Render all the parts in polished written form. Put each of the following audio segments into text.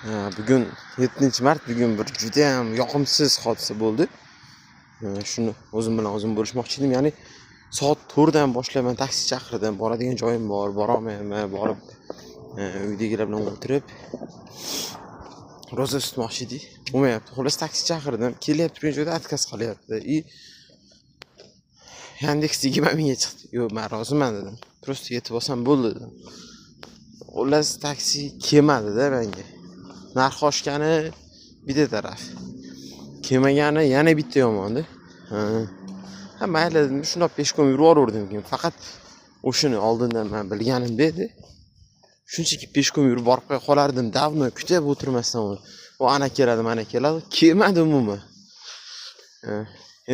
Bugun 7-mart, bugun bir juda ham yoqimsiz hodisa bo'ldi. Shuni o'zim bilan o'zim bo'lishmoqchi edim. Ya'ni soat 4 dan boshlayman, taksi chaqirdim. Boradigan joyim bor, bora olmayman. Borib uydagilar bilan o'tirib roza tutmoqchi edik. Bo'lmayapti. Xullas taksi chaqirdim. Kelyapti, turgan joyda отказ qilyapti. Yandex 20 mingga chiqdi. Yo'q, men roziman dedim. Просто yetib olsam bo'ldi dedim. Xullas taksi kelmadi-da menga. Narx oshgani bitta taraf. Kelmagani yana bitta yomon-da. Ha, mayli dedim, shundoq peshkom yurib o'rdim keyin. Faqat o'shini oldindan men bilganimda edi. Shunchaki peshkom yurib borib qolardim, davno kutib o'tirmasdan uni. U ana keladi, mana keladi, kelmadi umuman.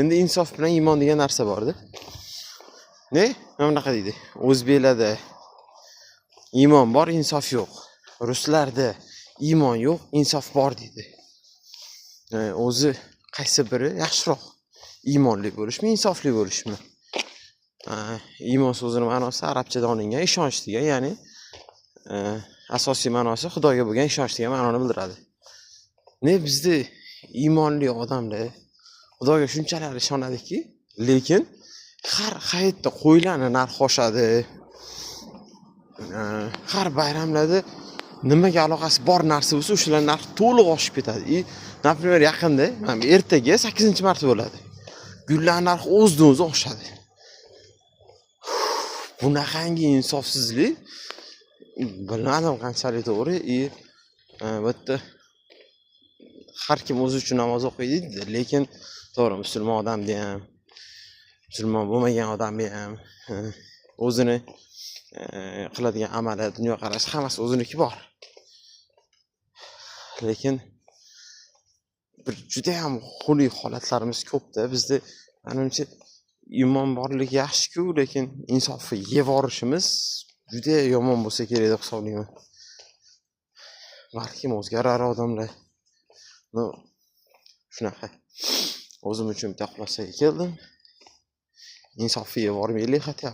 Endi insof bilan iymon degan narsa bor-da. Ne? Mana bunaqa deydi. O'zbeklarda iymon bor, insof yo'q. Ruslarda iymon yo'q, insof bor deydi. O'zi qaysi biri yaxshiroq? Iymonli bo'lishmi, insofli bo'lishmi? Iymon so'zining ma'nosi arabchada olingan ishonch degan, ya'ni asosiy ma'nosi Xudoga bo'lgan ishonch degan ma'noni bildiradi. Bizda iymonli odamlar Xudoga shunchalar ishonadiki, lekin har hayotda qo'ylarni narxi oshadi. Har bayramlarda nimaga aloqasi bor narsa bo'lsa, o'shalar narxi to'liq oshib ketadi. Например, yaqinda, mana ertaga 8-mart bo'ladi. Gullar narxi o'zidan-o'zi oshadi. Bunaqangi insofsizlik bilmadim qanchalik to'g'ri. Bitta har kim o'zi uchun namoz o'qiydi, lekin to'g'ri, musulmon odamda ham, musulmon bo'lmagan odamda ham o'zini qiladigan amali, dunyo qarashi hammasi o'ziniki bor. Lekin bir juda ham xunuk holatlarimiz ko'pda. Bizda menimcha iymon borligi yaxshi-ku, lekin insofni yevorishimiz juda yomon bo'lsa kerak deb hisoblayman. Balkim o'zgarar odamlar. Shunaqa. O'zim uchun bitta xulosaga keldim. Insofni yevormaylik xatya.